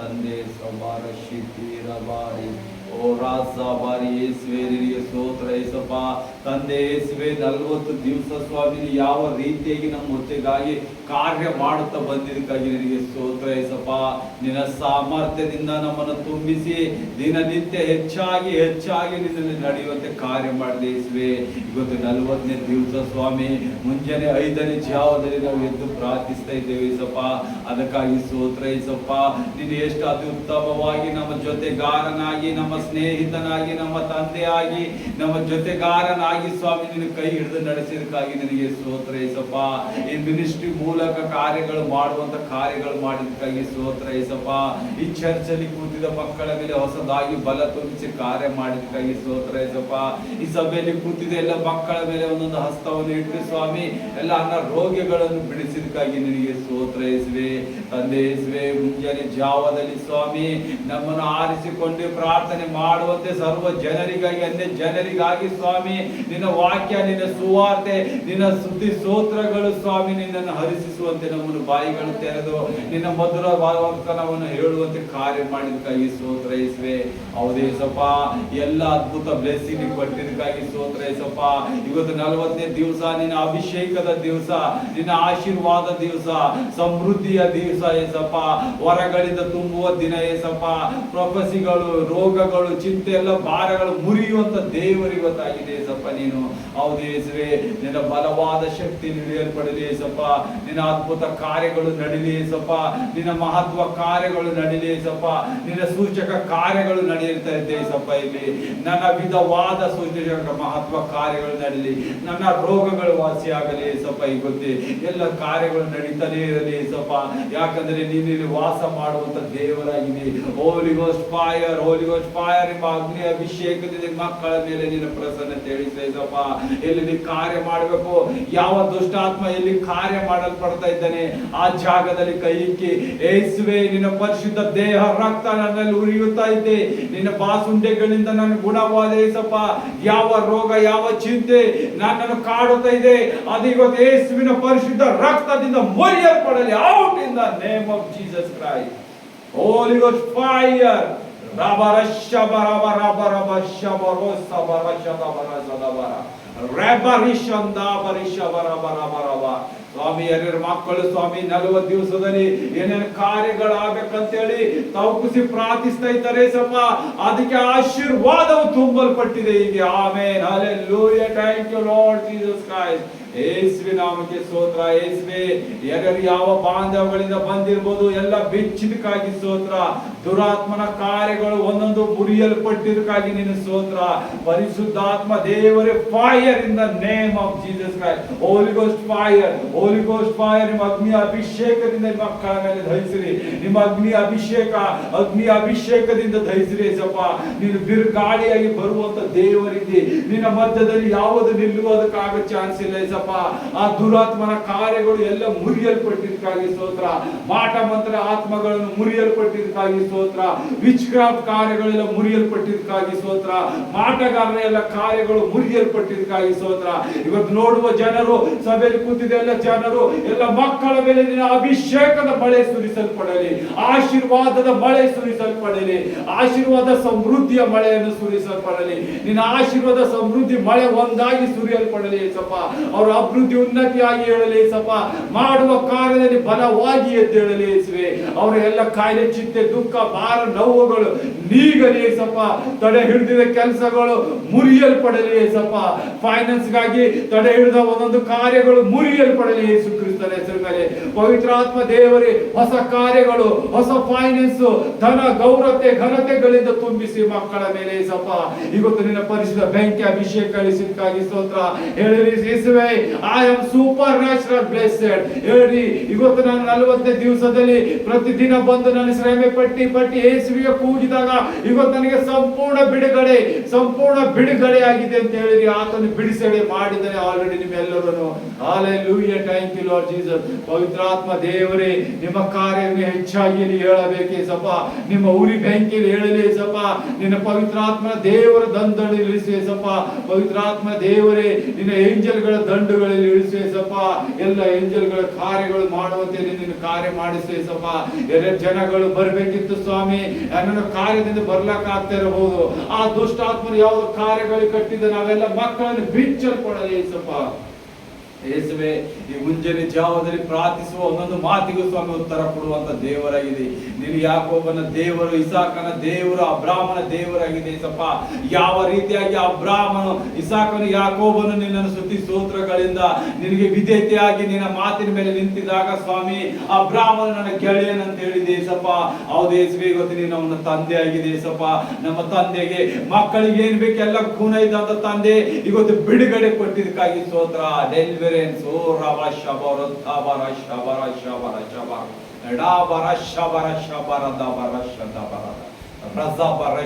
ತಂದೆ ಸಬಾರ ಶಿಖಿರ ಬಾರಿ ಓ ರಾಜ ಬಾರಿ ಯೇಸುವೆ ಸ್ತೋತ್ರ ಏಸಪ್ಪ. ತಂದೆ ಯೇಸುವೆ 40 ದಿವಸ ಸ್ವಾಮಿ ಯಾವ ರೀತಿಯಾಗಿ ನಮ್ಮ ಹೊಟ್ಟೆಗಾಗಿ ಕಾರ್ಯ ಮಾಡುತ್ತಾ ಬಂದಿದ್ದಕ್ಕಾಗಿ ನಿನಗೆ ಸ್ತೋತ್ರ ಏಸಪ್ಪ. ನಿನ್ನ ಸಾಮರ್ಥ್ಯದಿಂದ ನಮ್ಮನ್ನು ತುಂಬಿಸಿ ದಿನನಿತ್ಯ ಹೆಚ್ಚಾಗಿ ನಿನ್ನಲ್ಲಿ ನಡೆಯುವಂತೆ ಕಾರ್ಯ ಮಾಡಿದೆ ಯೇಸುವೆ. ಇವತ್ತು 40ನೇ ದಿವಸ ಸ್ವಾಮಿ ಮುಂಜಾನೆ 5ನೇ ಜಾವದಲ್ಲಿ ನಾವು ಎದ್ದು ಪ್ರಾರ್ಥಿಸ್ತಾ ಇದ್ದೇವೆ ಏಸಪ್ಪ. ಅದಕ್ಕಾಗಿ ಸ್ತೋತ್ರ ಏಸಪ್ಪ. ನೀನು ಎಷ್ಟು ಅತ್ಯುತ್ತಮವಾಗಿ ನಮ್ಮ ಜೊತೆಗಾರನಾಗಿ, ನಮ್ಮ ಸ್ನೇಹಿತನಾಗಿ, ನಮ್ಮ ತಂದೆಯಾಗಿ, ನಮ್ಮ ಜೊತೆಗಾರನಾಗಿ ಸ್ವಾಮಿ ನಿನ್ನ ಕೈ ಹಿಡಿದು ನಡೆಸಿದಕ್ಕಾಗಿ ನಿನಗೆ ಸ್ತೋತ್ರ ಏಸಪ್ಪ. ಈ ಮಿನಿಸ್ಟ್ರಿ ಮೂಲಕ ಕಾರ್ಯಗಳು ಮಾಡುವಂತ ಕಾರ್ಯಗಳು ಮಾಡಿದಕ್ಕಾಗಿ ಸ್ತೋತ್ರ ಏಸಪ್ಪ. ಈ ಚರ್ಚಲ್ಲಿ ಕೂತಿದ ಮಕ್ಕಳ ಮೇಲೆ ಹೊಸದಾಗಿ ಬಲ ತುಂಬಿಸಿ ಕಾರ್ಯ ಮಾಡಿದಕ್ಕಾಗಿ ಸ್ತೋತ್ರ ಏಸಪ್ಪ. ಈ ಸಭೆಯಲ್ಲಿ ಕೂತಿದ ಎಲ್ಲ ಮಕ್ಕಳ ಮೇಲೆ ಒಂದೊಂದು ಹಸ್ತವನ್ನು ಇಟ್ಟು ಸ್ವಾಮಿ ಎಲ್ಲ ಅನಾರೋಗ್ಯಗಳನ್ನು ಬಿಡಿಸಿದಕ್ಕಾಗಿ ನಿನಗೆ ಸ್ತೋತ್ರ ಯೇಸುವೆ. ತಂದೆ ಯೇಸುವೆ, ಮುಂಜಾನೆ ಜಾವದಲ್ಲಿ ಸ್ವಾಮಿ ನಮ್ಮನ್ನು ಆರಿಸಿಕೊಂಡು ಪ್ರಾರ್ಥನೆ ಮಾಡುವಂತೆ ಸರ್ವ ಜನರಿಗಾಗಿ, ಅನ್ಯ ಜನರಿಗಾಗಿ ಸ್ವಾಮಿ ನಿನ್ನ ವಾಕ್ಯ, ನಿನ್ನ ಸುವಾರ್ತೆ, ನಿನ್ನ ಸ್ತುತಿ ಸ್ತೋತ್ರಗಳು ಸ್ವಾಮಿ ನಿನ್ನನ್ನು ಹರಿಸುವಂತೆ ನಮ್ಮನ್ನು ಬಾಯಿಗಳು ತೆರೆದು ನಿನ್ನ ಮಧುರ ವಾಕ್ಯವನ್ನು ಹೇಳುವಂತೆ ಕಾರ್ಯ ಮಾಡಿದಕ್ಕಾಗಿ ಸ್ತೋತ್ರ ಯೇಸುವೆ. ಹೌದೇ ಸಪ್ಪ, ಎಲ್ಲ ಅದ್ಭುತ ಬ್ಲೆಸ್ಸಿಂಗ್ ಕೊಟ್ಟಿದ್ದಕ್ಕಾಗಿ ಸ್ತೋತ್ರ ಯೇಸಪ್ಪ. ಇವತ್ತು 40ನೇ ದಿವಸ ನಿನ್ನ ಅಭಿಷೇಕದ ದಿವಸ, ನಿನ್ನ ಆಶೀರ್ವಾದ ದಿವಸ, ಸಮೃದ್ಧಿಯ ದಿವಸ ಏಸಪ್ಪ. ವರಗಳಿಂದ ತುಂಬುವ ದಿನ ಏಸಪ್ಪ. ಪ್ರೊಫೆಸಿಗಳು, ರೋಗಗಳು, ಚಿಂತೆ ಎಲ್ಲ ಭಾರಗಳು ಮುರಿಯುವಂತ ದೇವರು ಇವತ್ತಾಗಿದೆ ಏಸಪ್ಪ. ನೀನು ಹೌದು ಯೇಸುವೆ, ನಿನ್ನ ಬಲವಾದ ಶಕ್ತಿ ನಡೆಯಲ್ಪಡಲಿ ಏಸಪ್ಪ. ನಿನ್ನ ಅದ್ಭುತ ಕಾರ್ಯಗಳು ನಡೀಲಿ ಏಸಪ್ಪ. ನಿನ್ನ ಮಹತ್ವ ಕಾರ್ಯಗಳು ನಡೀಲಿ ಏಸಪ್ಪ. ನಿನ್ನ ಸೂಚಕ ಕಾರ್ಯಗಳು ನಡೆಯುತ್ತಾ ಇದೆ ಏಸಪ್ಪ. ಇಲ್ಲಿ ನನ್ನ ವಿಧವಾದ ಸೂಚಕ ಮಹತ್ವ ಕಾರ್ಯಗಳು ನಡೀಲಿ. ನನ್ನ ರೋಗಗಳು ವಾಸಿಯಾಗಲಿ ಏಸಪ್ಪ. ಗೊತ್ತೇ ಎಲ್ಲ ಕಾರ್ಯಗಳು ನಡೀತಾನೆ ಇರಲಿ ಏಸಪ್ಪ. ಯಾಕಂದ್ರೆ ನೀನು ಇಲ್ಲಿ ವಾಸ ಮಾಡುವಂತ ದೇವರಾಗಿದೆ. ಹೋಲಿ ghost fire, holy ghost fire ಎಂಬ ಅಗ್ನಿ ಅಭಿಷೇಕದಿಂದ ಮಕ್ಕಳ ಮೇಲೆ ನಿನ್ನ ಪ್ರಸನ್ನತೆ ಇಳಿಸಪ್ಪ. ಎಲ್ಲಿ ನೀ ಕಾರ್ಯ ಮಾಡಬೇಕು, ಯಾವ ದುಷ್ಟಾತ್ಮ ಎಲ್ಲಿ ಕಾರ್ಯ ಮಾಡಲ್ಪಡ್ತಾ ಇದ್ದಾನೆ ಆ ಜಾಗದಲ್ಲಿ ಕೈ ಇಕ್ಕಿ ಯೇಸುವೆ, ನಿನ್ನ ಪರಿಶುದ್ಧ ದೇಹ ರಕ್ತ ನನ್ನಲ್ಲಿ ಉರಿಯುತ್ತಾ ಇದ್ದೆ. ನಿನ್ನ ಬಾಸುಂಡೆಗಳಿಂದ ನನ್ನ ಗುಣವಾದ ಏಸಪ್ಪ. ಯಾವ ರೋಗ, ಯಾವ ಚಿಂತೆ ನನ್ನನ್ನು ಕಾಡುತ್ತಾ ಇದೆ ಅದು ಇವತ್ತು ಯೇಸುವಿನ ಪರಿಶುದ್ಧ ರಕ್ತದಿಂದ ಮುರಿಯಲ್ಪಡಲಿ. Out in the name of Jesus Christ. Holy ghost fire. ಸ್ವಾಮಿ, ಯಾರ್ಯಾರ ಮಕ್ಕಳು ಸ್ವಾಮಿ 40 ದಿವಸದಲ್ಲಿ ಏನೇನು ಕಾರ್ಯಗಳಾಗಬೇಕಂತೇಳಿ ತವಕಿಸಿ ಪ್ರಾರ್ಥಿಸ್ತಾ ಇದ್ದಾರೆ ಸಪ್ಪ. ಅದಕ್ಕೆ ಆಶೀರ್ವಾದವು ತುಂಬಲ್ಪಟ್ಟಿದೆ ಈಗ. Amen, hallelujah, thank you Lord Jesus Christ. ಯೇಸುವಿನ ನಾಮಕ್ಕೆ ಸ್ತೋತ್ರ. ಯೇಸುವೆ, ಯಾರ್ಯಾರು ಯಾವ ಬಾಂಧವಗಳಿಂದ ಬಂದಿರಬಹುದು ಎಲ್ಲ ಬೆಚ್ಚಿದಕ್ಕಾಗಿ ಸ್ತೋತ್ರ. ದುರಾತ್ಮನ ಕಾರ್ಯಗಳು ಒಂದೊಂದು ಮುರಿಯಲ್ಪಟ್ಟಿದ್ದಕ್ಕಾಗಿ ನಿನ್ನ ಸ್ತೋತ್ರ. ಪರಿಶುದ್ಧಾತ್ಮ ದೇವರೇ, fire in the name of Jesus Christ. Holy ghost fire, holy ghost fire. ನಿಮ್ಮ ಅಗ್ನಿ ಅಭಿಷೇಕದಿಂದ ನಿಮ್ಮ ಮಕ್ಕಳ ಮೇಲೆ ಧರಿಸಿರಿ. ನಿಮ್ಮ ಅಗ್ನಿ ಅಭಿಷೇಕದಿಂದ ಧರಿಸಿರಿ ಸಪ್ಪ. ನೀನು ಬಿರುಗಾಳಿಯಾಗಿ ಬರುವಂತ ದೇವರಿಗೆ ನಿನ್ನ ಮಧ್ಯದಲ್ಲಿ ಯಾವುದು ನಿಲ್ಲುವುದಕ್ಕಾಗ ಚಾನ್ಸ್ ಇಲ್ಲ ಸಪ್ಪ. ಆ ದುರಾತ್ಮನ ಕಾರ್ಯಗಳು ಎಲ್ಲ ಮುರಿಯಲ್ಪಟ್ಟಿದ್ದಕ್ಕಾಗಿ ಸ್ತೋತ್ರ. ಮಾಟ ಮಂತ್ರ ಆತ್ಮಗಳನ್ನು ಮುರಿಯಲ್ಪಟ್ಟಿದ್ದಕ್ಕಾಗಿ ಸ್ತೋತ್ರ. ವಿಚ್ ಕ್ರಾಫ್ಟ್ ಕಾರ್ಯಗಳೆಲ್ಲ ಮುರಿಯಲ್ಪಟ್ಟಿದ್ದಕ್ಕಾಗಿ ಸ್ತೋತ್ರ. ಮಾಟಗಾರರ ಎಲ್ಲ ಕಾರ್ಯಗಳು ಮುರಿಯಲ್ಪಟ್ಟಿದ್ದಕ್ಕಾಗಿ ಸ್ತೋತ್ರ. ಇವತ್ತು ನೋಡುವ ಜನರು, ಸಭೆಯಲ್ಲಿ ಕೂತಿದೆ ಎಲ್ಲ ಜನರು, ಎಲ್ಲ ಮಕ್ಕಳ ಮೇಲೆ ನಿನ್ನ ಅಭಿಷೇಕದ ಮಳೆ ಸುರಿಸಲ್ಪಡಲಿ. ಆಶೀರ್ವಾದದ ಮಳೆ ಸುರಿಸಲ್ಪಡಲಿ. ಆಶೀರ್ವಾದ ಸಮೃದ್ಧಿಯ ಮಳೆಯನ್ನು ಸುರಿಸಲ್ಪಡಲಿ. ನಿನ್ನ ಆಶೀರ್ವಾದ ಸಮೃದ್ಧಿ ಮಳೆ ಒಂದಾಗಿ ಸುರಿಯಲ್ಪಡಲಿ ಸಪ್ಪ. ಅವರ ಅಭಿವೃದ್ಧಿ ಉನ್ನತಿಯಾಗಿ ಹೇಳಲಿ ಸಪ್ಪ. ಮಾಡುವ ಕಾರ್ಯದಲ್ಲಿ ಬಲವಾಗಿ ಎದ್ದೇಳಲಿ ಯೇಸುವೆ. ಅವರ ಎಲ್ಲ ಕಾಯಿಲೆ, ಚಿಂತೆ, ದುಃಖ, ಭಾರ, ನೋವುಗಳು ನೀಗಲಿ ಸಪ್ಪ. ತಡೆ ಹಿಡಿದಿದ ಕೆಲಸಗಳು ಮುರಿಯಲ್ಪಡಲಿ ಸಪ್ಪ. ಫೈನಾನ್ಸ್ ಗಾಗಿ ತಡೆ ಹಿಡಿದ ಒಂದೊಂದು ಕಾರ್ಯಗಳು ಮುರಿಯಲ್ಪಡಲಿ ಯೇಸು ಕ್ರಿಸ್ತನ ಹೆಸರಿನಲ್ಲಿ. ಪವಿತ್ರಾತ್ಮ ದೇವರೇ, ಹೊಸ ಕಾರ್ಯಗಳು, ಹೊಸ ಫೈನಾನ್ಸ್, ಧನ, ಗೌರವತೆ, ಘನತೆಗಳಿಂದ ತುಂಬಿಸಿ ಮಕ್ಕಳ ಮೇಲೆ ಸಪ್ಪ. ಇವತ್ತು ನಿನ್ನ ಪರಿಶುದ್ಧ ಬೆಂಕಿ ಅಭಿಷೇಕ ಕಳಿಸಿದಕ್ಕಾಗಿ ಸ್ತೋತ್ರ. ಹೇಳಿರಿ ಯೇಸುವೆ, I am super natural blessed. ಹೇಳಿ, ಇವತ್ತು ನಾನು 40ನೇ ದಿವಸದಲ್ಲಿ ಪ್ರತಿದಿನ ಬಂದು ನಾನು ಶ್ರಮೆ ಪಟ್ಟಿ ಯೇಸುವಿಗೆ ಕೂಗಿದಾಗ ಇವತ್ತು ನನಗೆ ಸಂಪೂರ್ಣ ಬಿಡುಗಡೆ ಆಗಿದೆ ಅಂತ ಹೇಳಿರಿ. ಆತನು ಬಿಡಿಸಡೆ ಮಾಡಿದರೆ ಆಲ್ರೆಡಿ ನಿಮ್ಮೆಲ್ಲರನ್ನು. Hallelujah, thank you Lord Jesus. ಪವಿತ್ರಾತ್ಮ ದೇವರೇ, ನಿಮ್ಮ ಕಾರ್ಯವನ್ನು ಹೆಚ್ಚಾಗಿ ಹೇಳಬೇಕೇ ಸಪ್ಪ, ನಿಮ್ಮ ಉರಿ ಬೆಂಕಿಯಲ್ಲಿ ಹೇಳಲಿ ಸಪ್ಪ, ನಿನ್ನ ಪವಿತ್ರಾತ್ಮನ ದೇವರ ದಂಡದಲ್ಲಿ ಇಳಿಸುವೆ ಸಪ್ಪ. ಪವಿತ್ರಾತ್ಮ ದೇವರೇ, ನಿನ್ನ ಏಂಜಲ್ಗಳ ದಂಡುಗಳಲ್ಲಿ ಇಳಿಸುವೆ ಸಪ್ಪ. ಎಲ್ಲ ಏಂಜಲ್ಗಳ ಕಾರ್ಯಗಳು ಮಾಡುವಂತೆ ನಿನ್ನ ಕಾರ್ಯ ಮಾಡಿಸುವೆ ಸಪ್ಪ. ಎಲ್ಲ ಜನಗಳು ಬರಬೇಕಿತ್ತು ಸ್ವಾಮಿ, ನನ್ನ ಕಾರ್ಯದಿಂದ ಬರ್ಲಕ್ಕಾಗ್ತಾ ಇರಬಹುದು. ಆ ದುಷ್ಟಾತ್ಮರು ಯಾವ್ದು ಕಾರ್ಯಗಳು ಕಟ್ಟಿದ ನಾವೆಲ್ಲ ಮಕ್ಕಳನ್ನು ಬಿಚ್ಚಲ್ಪಡಲಿ ಸಪ್ಪ. ಯೇಸುವೆ, ಈ ಮುಂಜಾನೆ ಜಾವದಲ್ಲಿ ಪ್ರಾರ್ಥಿಸುವ ಒಂದೊಂದು ಮಾತಿಗೂ ಸ್ವಾಮಿ ಉತ್ತರ ಕೊಡುವಂತ ದೇವರಾಗಿದೆ. ನೀನು ಯಾಕೋಬನ ದೇವರು, ಇಸಾಕನ ದೇವರು, ಅಬ್ರಾಮನ ದೇವರಾಗಿದೆ ಸಪ್ಪ. ಯಾವ ರೀತಿಯಾಗಿ ಅಬ್ರಾಮನು, ಇಸಾಕನು, ಯಾಕೋಬನು ನಿನ್ನನ್ನು ಸ್ತುತಿ ಸ್ತೋತ್ರಗಳಿಂದ ನಿನಗೆ ವಿಧೇಯತೆಯಾಗಿ ನಿನ್ನ ಮಾತಿನ ಮೇಲೆ ನಿಂತಿದಾಗ ಸ್ವಾಮಿ, ಅಬ್ರಾಮನು ನನ್ನ ಗೆಳೆಯನಂತ ಹೇಳಿದೆ ಸಪ್ಪ. ಹೌದು ಯೇಸುವೆ, ಇವತ್ತು ನೀನು ಅವನ ತಂದೆ ಆಗಿದೆ ಸಪ್ಪ. ನಮ್ಮ ತಂದೆಗೆ ಮಕ್ಕಳಿಗೆ ಏನ್ ಬೇಕು ಎಲ್ಲ ಗುಣ ಇದ್ದಂತ ತಂದೆ ಇವತ್ತು ಬಿಡುಗಡೆ ಕೊಟ್ಟಿದ್ದಕ್ಕಾಗಿ ಸ್ತೋತ್ರ. ಡೆಲಿವರಿ ಓ ರವ ಶಬರ ತಬರ ಶಬರ ಶಬರ ಶಬರ ಎಡಾಬರ ಶಬರ ಶಬರ ದಬರ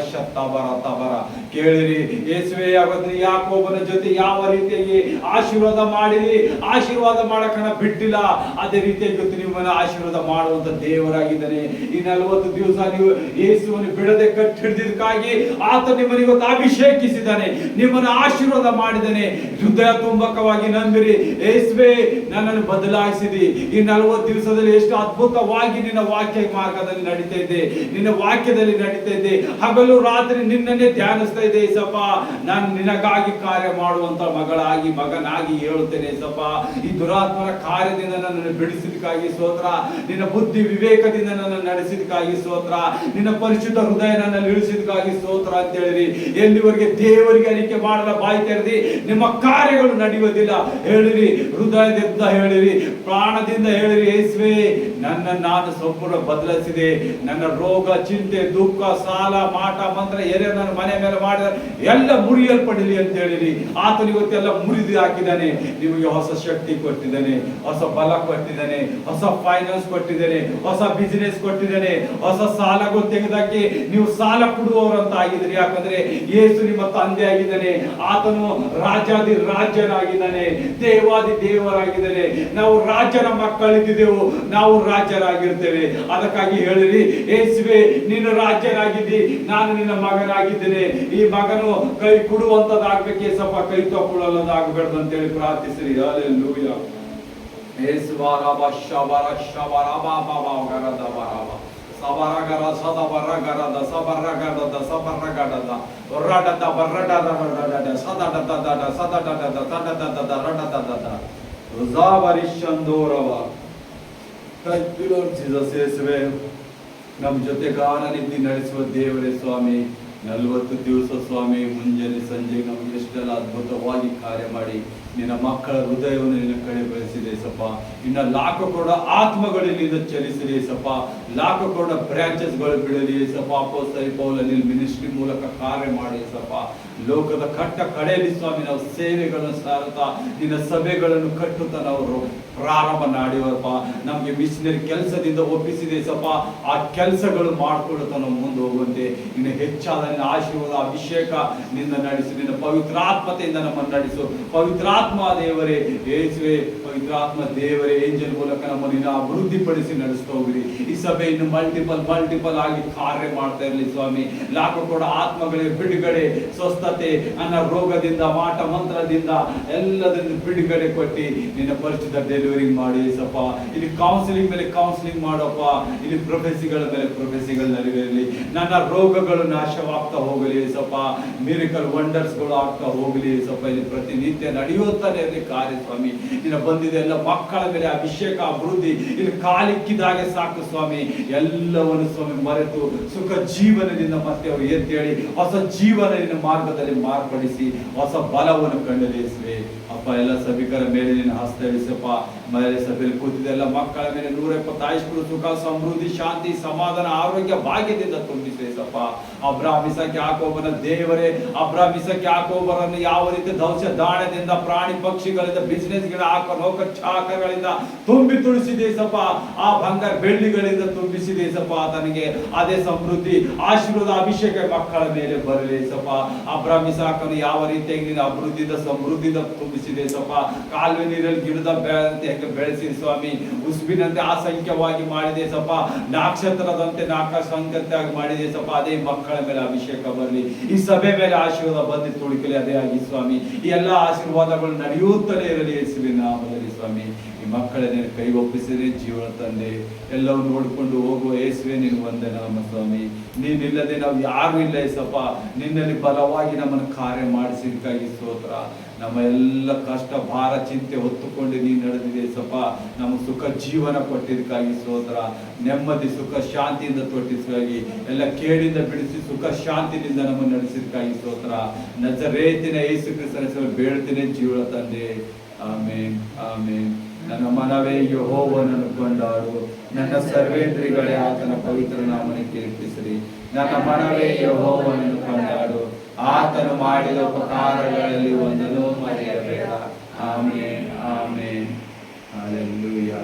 ಶದಬರ ಕೇಳಿರಿ ಯೇಸುವೆ, ಅವತ್ತು ಯಾಕೋಬನ ಜೊತೆ ಯಾವ ರೀತಿಯಾಗಿ ಆಶೀರ್ವಾದ ಮಾಡಿರಿ, ಆಶೀರ್ವಾದ ಮಾಡಕನ ಬಿಟ್ಟಿಲ್ಲ. ಅದೇ ರೀತಿಯಾಗಿ ಇವತ್ತು ನಿಮ್ಮನ್ನ ಆಶೀರ್ವಾದ ಮಾಡುವಂತ ದೇವರಾಗಿದ್ದಾನೆ. ಈ 40 ದಿವಸ ನೀವು ಯೇಸುವನ್ನು ಬಿಡದೆ ಕಟ್ಟಿ ಹಿಡಿದಕ್ಕಾಗಿ ಆತ ನಿಮ್ಮನ್ನು ಇವತ್ತು ಅಭಿಷೇಕಿಸಿದ್ದಾನೆ, ನಿಮ್ಮನ್ನು ಆಶೀರ್ವಾದ ಮಾಡಿದ್ದಾನೆ. ಹೃದಯ ತುಂಬಕವಾಗಿ ನಂಬಿರಿ, ಯೇಸುವೆ ನನ್ನನ್ನು ಬದಲಾಯಿಸಿದಿ. ಈ 40 ದಿವಸದಲ್ಲಿ ಎಷ್ಟು ಅದ್ಭುತವಾಗಿ ನಿನ್ನ ವಾಕ್ಯ ಮಾರ್ಗದಲ್ಲಿ ನಡೀತಾ ಇದೆ, ನಿನ್ನ ವಾಕ್ಯದಲ್ಲಿ ನಡೀತಾ ಇದೆ. ಹಗಲು ರಾತ್ರಿ ನಿನ್ನನ್ನೇ ಧ್ಯಾನಿಸ್ತಾ ಇದೆ ಸಪ್ಪ. ನಾನು ನಿನಗಾಗಿ ಕಾರ್ಯ ಮಾಡುವಂತ ಮಗಳಾಗಿ ಮಗನಾಗಿ ಹೇಳುತ್ತೇನೆ ಸಪ್ಪ. ಈ ದುರಾತ್ಮನ ಕಾರ್ಯದಿಂದ ನನ್ನನ್ನು ಬಿಡಿಸಿದಕ್ಕಾಗಿ ಸ್ತೋತ್ರ. ನಿನ್ನ ಬುದ್ಧಿ ವಿವೇಕದಿಂದ ನನ್ನ ನಡೆಸಿದಕ್ಕಾಗಿ ಸ್ತೋತ್ರ. ನಿನ್ನ ಪರಿಶುದ್ಧ ಹೃದಯ ನನ್ನಲ್ಲಿ ಇಳಿಸಿದಕ್ಕಾಗಿ ಸ್ತೋತ್ರ ಅಂತ ಹೇಳಿರಿ. ಎಲ್ಲಿವರೆಗೆ ದೇವರಿಗೆ ಅರಿಕೆ ಮಾಡಲ ಬಾಯಿ ತೆರೆದಿ ನಿಮ್ಮ ಕಾರ್ಯಗಳು ನಡೆಯುವುದಿಲ್ಲ ಹೇಳಿರಿ. ಹೃದಯದಿಂದ ಹೇಳಿರಿ, ಪ್ರಾಣದಿಂದ ಹೇಳಿರಿ, ಯೇಸುವೆ ನನ್ನನ್ನು ನಾನು ಸಂಪೂರ್ಣ ಬದಲಿಸಿದೆ. ನನ್ನ ರೋಗ, ಚಿಂತೆ, ದುಃಖ, ಸಾಲ, ಮಾಟ, ಮಂತ್ರ ಏನೇ ನನ್ನ ಮನೆ ಮೇಲೆ ಮಾಡಿದ ಎಲ್ಲ ಮುರಿಯಲ್ಪಡಲಿ ಅಂತ ಹೇಳಿರಿ. ಆತನು ಇವತ್ತೆಲ್ಲ ಮುರಿದು ಹಾಕಿದ್ದಾನೆ. ನಿಮಗೆ ಹೊಸ ಶಕ್ತಿ ಕೊಟ್ಟಿದ್ದಾನೆ, ಹೊಸ ಬಲ ಕೊಟ್ಟಿದ್ದಾನೆ, ಹೊಸ ಫೈನಾನ್ಸ್ ಕೊಟ್ಟಿದ್ದಾನೆ, ಹೊಸ ಬಿಸಿನೆಸ್ ಕೊಟ್ಟಿದ್ದಾನೆ, ಹೊಸ ಸಾಲಗಳು ತೆಗೆದಾಕಿ ನೀವು ಸಾಲ ಕೊಡುವವರಂತ ಆಗಿದ್ರಿ. ಯಾಕಂದ್ರೆ ಯೇಸು ನಿಮ್ಮ ತಂದೆ ಆಗಿದ್ದಾನೆ. ಆತನು ರಾಜಾದಿ ರಾಜ್ಯನಾಗಿದ್ದಾನೆ, ದೇವಾದಿ ದೇವರಾಗಿದ್ದಾನೆ. ನಾವು ರಾಜನ ಮಕ್ಕಳಿದ್ದೇವೆ, ನಾವು ರಾಜರಾಗಿರ್ತೇವೆ. ಅದಕ್ಕಾಗಿ ಹೇಳಿರಿ, ಯೇಸುವೆ ನೀನು ರಾಜನಾಗಿದ್ದಿ, ನಾನು ನಿನ್ನ ಮಗನಾಗಿದ್ದೇನೆ. ಈ ಮಗನು ಕೈ ಕೊಡುವಂತದ್ದಾಗಬೇಕೇ ಸಪ್ಪ, ಕೈ ತಗೊಳ್ಳೋದಾಗಬೇಡ ಅಂತೇಳಿ ಪ್ರಾರ್ಥಿಸಿರಿ. ಹಲ್ಲೆಲೂಯಾ. ಯೇಸುವಾರಬ ಶಬರ ಶಬರ ಬಾಬಾ ಗರದ ಬರಬ ಸಬರಗರ ಸದಬರಗರದ ಸಬರಗರದ ಸಬರಗಡದ ರಡದ ಬರಡದ ಸದಡದ ಸದಡದ ತಡದ ರಡದ ರುಜಾವರಿಶಂದೋರವ. Thank you Lord Jesus. ಯೇಸುವೆ ನಮ್ಮ ಜೊತೆ ಗಾನನಿದ್ದಿ ನಡೆಸುವ ದೇವರೇ ಸ್ವಾಮಿ, 40 ದಿವಸ ಸ್ವಾಮಿ ಮುಂಜಾನೆ ಸಂಜೆ ನಮ್ಗೆ ಎಷ್ಟೆಲ್ಲ ಅದ್ಭುತವಾಗಿ ಕಾರ್ಯ ಮಾಡಿ ನಿನ್ನ ಮಕ್ಕಳ ಹೃದಯವನ್ನು ನಿನ್ನ ಕಡೆ ಬೆಳೆಸಿದೆ ಸಪ್ಪ. ಇನ್ನ ಲಾಖಕೋಡ ಆತ್ಮಗಳಿಂದ ಚಲಿಸಿದೆ ಸಪ್ಪ. ಲಾಖಕೋಡ ಬ್ರಾಂಚಸ್ಗಳು ಬಿಡಲಿ ಸಪ್ಪ. ಅಪೊಸ್ತಲ ಪೌಲನ ಮಿನಿಸ್ಟ್ರಿ ಮೂಲಕ ಕಾರ್ಯ ಮಾಡಿ ಸಪ್ಪ. ಲೋಕದ ಕಟ್ಟ ಕಡೆಯಲ್ಲಿ ಸ್ವಾಮಿ ನಾವು ಸೇವೆಗಳನ್ನು ಸಾರುತ್ತಾ ನಿನ್ನ ಸಭೆಗಳನ್ನು ಕಟ್ಟುತ್ತಾ ನಾವು ಪ್ರಾರಂಭ ಮಾಡಿವಪ್ಪ. ನಮ್ಗೆ ಮಿಷನರಿ ಕೆಲಸದಿಂದ ಒಪ್ಪಿಸಿದೆ ಸಪ್ಪ. ಆ ಕೆಲಸಗಳು ಮಾಡ್ಕೊಳ್ತಾ ನಾವು ಮುಂದೆ ಹೋಗುವಂತೆ ಇನ್ನು ಹೆಚ್ಚಾದ ನಿನ್ನ ಆಶೀರ್ವಾದ, ಅಭಿಷೇಕ ನಿನ್ನ ನಡೆಸು. ನಿನ್ನ ಪವಿತ್ರಾತ್ಮತೆಯಿಂದ ನಮ್ಮನ್ನು ನಡೆಸು. ಪವಿತ್ರಾತ್ಮ ದೇವರೇ ಯೇಸುವೆ, ಪವಿತ್ರಾತ್ಮ ದೇವರೇ ಏಂಜಲ್ ಮೂಲಕ ನಮ್ಮನ್ನು ಅಭಿವೃದ್ಧಿಪಡಿಸಿ ನಡೆಸ್ತಾ ಹೋಗಿರಿ. ಈ ಸಭೆ ಇನ್ನು ಮಲ್ಟಿಪಲ್ ಆಗಿ ಕಾರ್ಯ ಮಾಡ್ತಾ ಇರಲಿ ಸ್ವಾಮಿ. ಲಾಖಕೋಡ ಆತ್ಮಗಳಿಗೆ ಬಿಡುಗಡೆ, ಸ್ವಸ್ಥತೆ, ರೋಗದಿಂದ, ಮಾಟ ಮಂತ್ರದಿಂದ ಎಲ್ಲದರಿಂದ ಬಿಡುಗಡೆ ಕೊಟ್ಟು ನಿನ್ನ ಪರಿಚಿತ ಡೆಲಿವರಿ ಮಾಡಿ ಸಪ್ಪ. ಇಲ್ಲಿ ಕೌನ್ಸಿಲಿಂಗ್ ಮೇಲೆ ಕೌನ್ಸಿಲಿಂಗ್ ಮಾಡಪ್ಪ. ಇಲ್ಲಿ ಪ್ರೊಫೆಸಿಗಳ ಮೇಲೆ ಪ್ರೊಫೆಸಿಗಳು ನೆರವೇರಲಿ. ನನ್ನ ರೋಗಗಳು ನಾಶವಾಗ್ತಾ ಹೋಗಲಿ ಸಪ್ಪ. ಮಿರಿಕಲ್ ವಂಡರ್ಸ್ಗಳು ಆಗ್ತಾ ಹೋಗಲಿ ಸಪ್ಪ. ಇಲ್ಲಿ ಪ್ರತಿನಿತ್ಯ ನಡೆಯುತ್ತಾನೆ ಇರಲಿ ಕಾರ್ಯ ಸ್ವಾಮಿ. ನಿನ್ನ ಬಂದಿದೆ ಎಲ್ಲ ಮಕ್ಕಳ ಮೇಲೆ ಅಭಿಷೇಕ, ಅಭಿವೃದ್ಧಿ ಇಲ್ಲಿ ಕಾಲಿಕ್ಕಿದಾಗೆ ಸಾಕು ಸ್ವಾಮಿ. ಎಲ್ಲವನ್ನು ಸ್ವಾಮಿ ಮರೆತು ಸುಖ ಜೀವನದಿಂದ ಮತ್ತೆ ಅವರು ಎದ್ದೇಳಿ ಹೊಸ ಜೀವನ ನಿನ್ನ ಮಾರ್ಗದಲ್ಲಿ ಮಾರ್ಪಡಿಸಿ ಹೊಸ ಬಲವನ್ನು ಕಂಡಲೇಸುವೆ ಅಪ್ಪ. ಎಲ್ಲ ಸಭಿಕರ ಮೇಲೆ ನಿನ್ನ ಹಸ್ತ ಇಳಿಸಪ್ಪ. ಮೇಲೆ ಸಭೆಯಲ್ಲಿ ಕೂತಿದೆ ಎಲ್ಲ ಮಕ್ಕಳ ಮೇಲೆ 170 ಆಯುಷ್ಗಳು, ಸುಖ, ಸಮೃದ್ಧಿ, ಶಾಂತಿ, ಸಮಾಧಾನ, ಆರೋಗ್ಯ, ಭಾಗ್ಯದಿಂದ ತುಂಬಿಸುವೆ ಸಪ್ಪ. ಅಬ್ರಾಹ್ಮ ಇಸಾಕ ಯಾಕೋಬನ ದೇವರೇ, ಅಬ್ರಾಹ್ಮ ಇಸಾಕ ಯಾಕೋಬರನ್ನು ಯಾವ ರೀತಿ ದೌಶ ದಾಣದಿಂದ ಪ್ರಾಣಿ ಪಕ್ಷಿಗಳಿಂದ, ಬಿಸ್ನೆಸ್ಗಳ ನೌಕ ಚಾಕಗಳಿಂದ ತುಂಬಿ ತುಳಿಸಿದೆ ಸಪ. ಆ ಬಂಗಾರ ಬೆಳ್ಳಿಗಳಿಂದ ತುಂಬಿಸಿದೆ ಸಪ. ತನಗೆ ಅದೇ ಸಮೃದ್ಧಿ, ಆಶೀರ್ವಾದ, ಅಭಿಷೇಕ ಮಕ್ಕಳ ಮೇಲೆ ಬರಲಿ ಸಪ. ಅಬ್ರಾಹ್ಮ ಇಸಾಕನು ಯಾವ ರೀತಿಯಾಗಿ ನೀನು ಅಭಿವೃದ್ಧಿಯಿಂದ ಸಮೃದ್ಧಿಯಿಂದ ತುಂಬಿಸಿದೆ ಸಪ. ಕಾಲುವೆ ನೀರಲ್ಲಿ ಗಿಡದ ಹೆಂಗೆ ಬೆಳೆಸಿ ಸ್ವಾಮಿ, ಉಸ್ಬಿನಂತೆ ಅಸಂಖ್ಯವಾಗಿ ಮಾಡಿದೆ ಸಪ. ನಕ್ಷತ್ರದಂತೆ ನಾಲ್ಕಸಂಖ್ಯವಾಗಿ ಮಾಡಿದೆ ಸಪ. ಅದೇ ಮಕ್ಕಳ ಮೇಲೆ ಅಭಿಷೇಕ ಬರಲಿ, ಈ ಸಭೆ ಮೇಲೆ ಆಶೀರ್ವಾದ ಬಂದು ತುಳುಕಲಿ. ಅದೇ ಆಗಿ ಸ್ವಾಮಿ, ಈ ಎಲ್ಲ ಆಶೀರ್ವಾದಗಳು ನಡೆಯುತ್ತಲೇ ಇರಲಿ ಯೇಸುವಿನ ನಾಮದಲ್ಲಿ ಸ್ವಾಮಿ. ಈ ಮಕ್ಕಳನ್ನೇ ಕೈ ಒಪ್ಪಿಸಿದೆ ಜೀವನ ತಂದೆ, ಎಲ್ಲವೂ ನೋಡಿಕೊಂಡು ಹೋಗುವ ಯೇಸುವೆ ನೀನು ಒಂದೇ ನಾಮ ಸ್ವಾಮಿ. ನೀನಿಲ್ಲದೆ ನಾವು ಯಾರು ಇಲ್ಲ ಏಸಪ್ಪ. ನಿನ್ನಲ್ಲಿ ಬಲವಾಗಿ ನಮ್ಮನ್ನು ಕಾರ್ಯ ಮಾಡಿಸಿದಕ್ಕಾಗಿ ಸ್ತೋತ್ರ. ನಮ್ಮ ಎಲ್ಲ ಕಷ್ಟ ಭಾರ ಚಿಂತೆ ಹೊತ್ತುಕೊಂಡು ನೀನು ನಡೆದಿದೆ ಸಪ. ನಮಗೆ ಸುಖ ಜೀವನ ಕೊಟ್ಟಿದ್ದಕ್ಕಾಗಿ ಸ್ತೋತ್ರ. ನೆಮ್ಮದಿ ಸುಖ ಶಾಂತಿಯಿಂದ ತೊಟ್ಟಿದ್ದಕ್ಕಾಗಿ, ಎಲ್ಲ ಕೇಳಿಂದ ಬಿಡಿಸಿ ಸುಖ ಶಾಂತಿಯಿಂದ ನಮ್ಮನ್ನು ನಡೆಸಿದಕ್ಕಾಗಿ ಸ್ತೋತ್ರ. ನಜರೇತಿನ ಯೇಸು ಕ್ರಿಸ್ತನ ಹೆಸರಲ್ಲಿ ಬೇಡ್ತೀನಿ ಜೀವನ ತಂದೆ. ಆಮೇನ್ ಆಮೇನ್. ನನ್ನ ಮನವೇ ಯೆಹೋವನನ್ನು ಕೊಂಡಾಡು, ನನ್ನ ಸರ್ವೇಂದ್ರಿಗಳೇ ಆತನ ಪವಿತ್ರ ನಾಮವನ್ನು ಕೀರ್ತಿಸಿರಿ. ನನ್ನ ಮನವೇ ಯೆಹೋವನನ್ನು ಕೊಂಡಾಡು, ಆತನು ಮಾಡಿದ ಉಪಕಾರಗಳಲ್ಲಿ ಒಂದನ್ನು ಮರೆಯಬೇಡ. ಆಮೇನ್ ಆಮೇನ್. ಹಲ್ಲೆಲೂಯಾ.